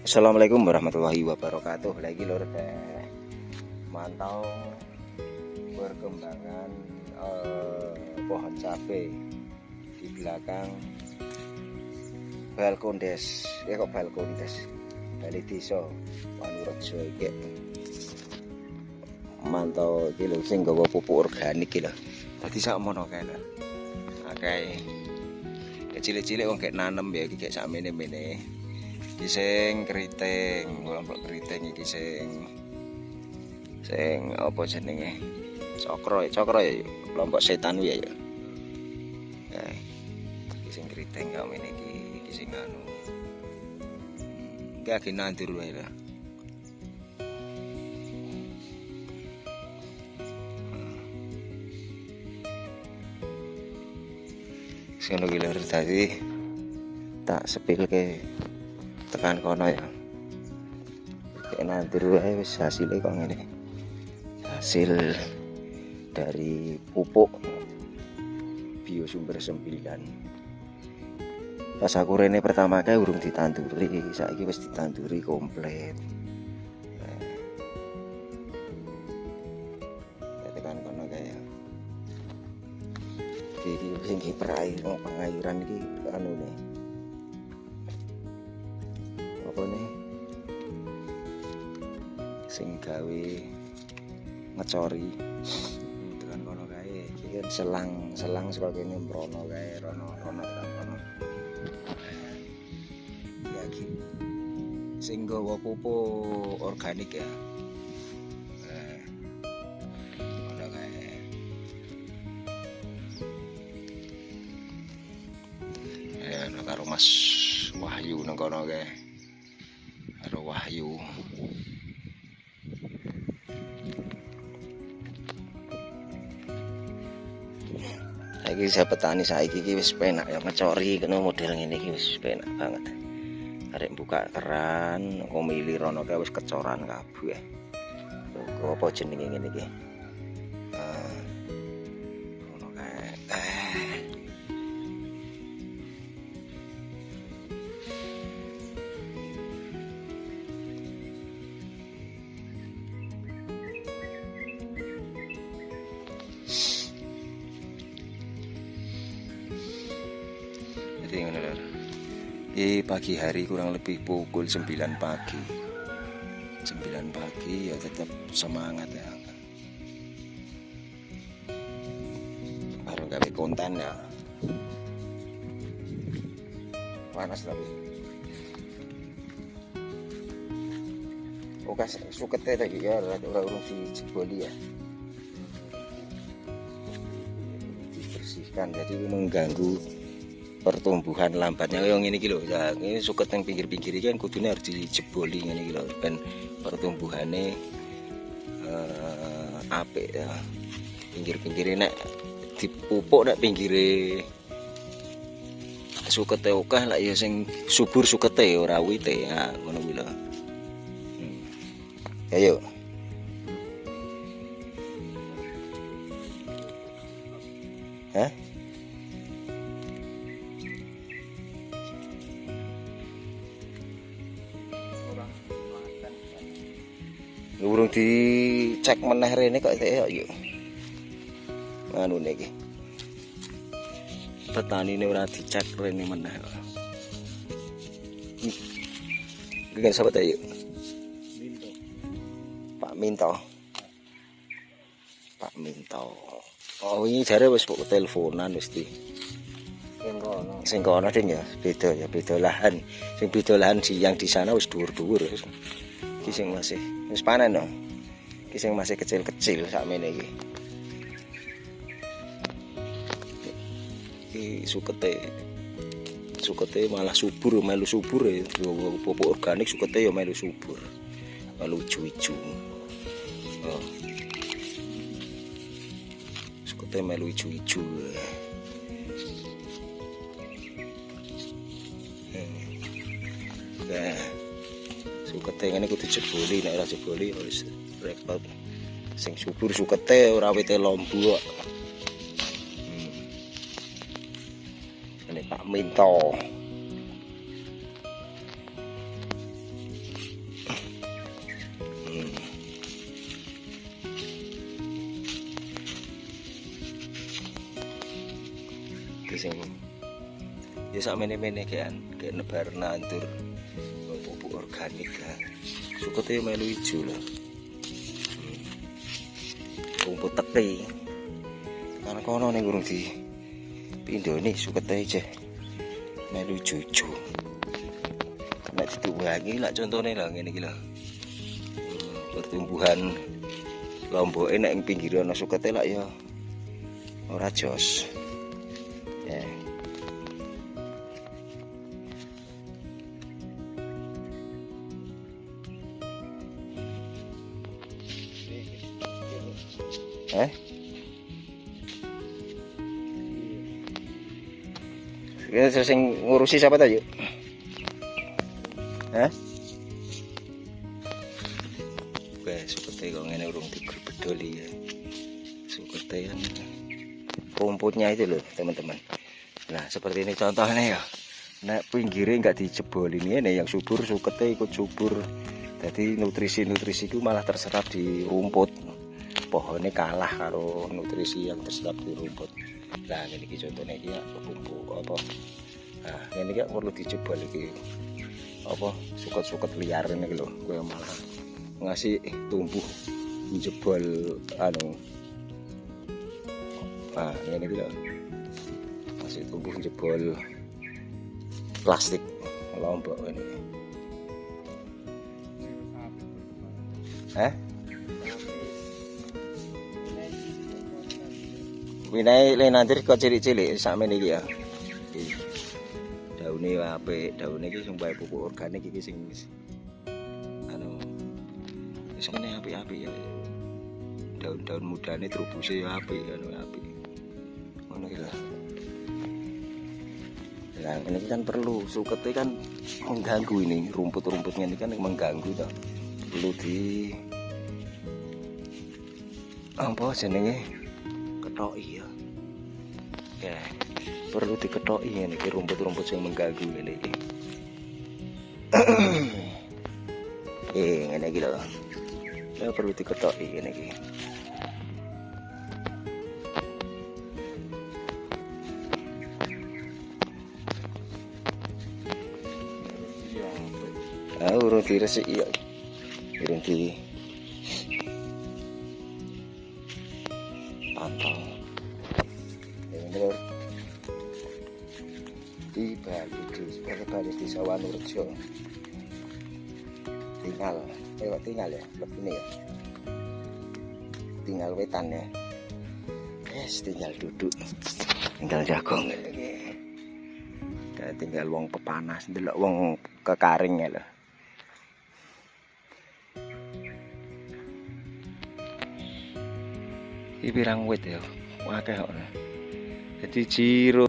Assalamualaikum warahmatullahi wabarakatuh. Lagi lur mantau perkembangan pohon cabai di belakang Balkondes. Kok Balkondes? Bali Desa Wanurejo iki. Mantau iki lho sing nggawa pupuk organik iki lho. Dadi sakmono kae lho. Akeh cilik-cilik wong gek nanem ya iki gek sakmene-mene. Iki sing keriting, kelompok keriting iki sing apa jenenge? Cokro ya, kelompok setan ya. Nah, iki sing keriting kok ngene iki sing anu. Iki agi nandur wae lah. Sing lho lur dadi tak sepilke tekan kono ya. Kayak nandur wae wis hasilnya kok ngene. Hasil dari pupuk biosumber 9. Pas aku rene pertama kali urung ditanduri, saiki wis ditanduri komplit. Tekan kono kaya. Iki sing kiperai pengairan iki anu ne. Apa nih? Sing gawe ngecori. Tekan kono kae. Iki kan selang saka kene mrono kae, rono tekan kono. Ya iki sing gawa pupuk organik ya. Kono kae. Ya karo Mas Wahyu nang kono kae. Karo Wahyu. Saiki saya petani saiki iki wis penak ya ngecori kena model ngene iki wis penak banget. Arek buka keran, ngomili rono kae wis kecoran kabeh. Lho apa jenenge ngene iki? Ngono kae. Di pagi hari kurang lebih pukul 9 pagi. 9 pagi ya tetap semangat ya. Baru gawe konten ya. Panas tapi. Oke, sukete lagi ya, urung dijeboli ya. Dibersihkan jadi mengganggu pertumbuhan lambatnya yang ini kilo ya, ini suket yang pinggir-pinggir ini kan kudune harus dijeboli ngene iki lho ben pertumbuhannya apik ya. Pinggir-pinggire nek dipupuk nek pinggire sukete akeh lak ya sing subur sukete ora wite ya ngono kuwi lho. Ayo. Hah? Urung dicek meneh rene kok yuk. Anu niki. Petanine ora dicek rene meneh. Iki kan sahabat ayo. Minto. Pak Minto. Pak Minto. Oh, ini jare wis kok teleponan wis di. Sing kono ding ya, beda lahan. Sing beda lahan yang di sana wis dhuwur-dhuwur. Iki sing masih wis panen dong. Iki sing masih kecil-kecil sakmene iki. Iki sukete malah subur, melu subur ya. Pupuk organik sukete ya melu subur. Melu ijo-ijo. Oh. Sukete melu ijo-ijo. Nah, sukete ngene kudu jeboli, nek ora jeboli wis repot. Sing subur sukete ora wite lombok. Ini Pak Minto. sing ya sak mene-mene kayak nebar nandur pupuk organik lah. Sukete melu ijo lah. Rumput teki. Karena kono ning urung di pindhone sukete aja. Melu ijo-ijo. Nek dituwangi lak contone lah ngene iki lho. Pertumbuhan lomboke nek ing pinggir ana sukete lak ya ora jos. Ya. Ini sing ngurusi siapa tadi? Oke, sukete kok ngene urung digrebedoli ya. Sukete yang rumputnya itu loh, teman-teman. Nah, seperti ini contohnya ya. Nek pinggirnya enggak dijebol ini yang subur sukete ikut subur. Jadi nutrisi-nutrisi itu malah terserap di rumput. Pohonnya kalah karo nutrisi yang terserap di rumput. Nah, ini contohnya iki ya pupuk apa? Nah, ini kan perlu dijebol iki. Apa suket-suket liar ini lho, gue malah ngasih tumbuh menjebol anu. Nah, ini lho. Masih tumbuh jebol plastik lombok ini. Winai le nanti kok cilik-cilik sakmene iki ya. Daune apik, daune iki sing bae pupuk organik iki sing anu wis kene apik-apik ya. Daun-daun mudane trubuse ya apik anu apik. Ngono iki lho. Nah, ini kan perlu sukete kan mengganggu ini rumput-rumputnya ini kan mengganggu toh. Perlu di apa jenenge ketoki ya. Ya, perlu diketoki ngene iki rumput-rumput yang mengganggu ngene iki. Ngene iki lho. Ya perlu diketoki ngene iki. Urung diresiki ya. Urung di pantau. Ini di Bali Desa Wanurejo. Tinggal ya, lebih ini ya. Tinggal wetan ya. Tinggal duduk. Tinggal jagong ini. Kayak tinggal wong pepanas, ndelok wong kekaring ya lho. Iki pirang wit ya. Akeh kok. Jadi jiro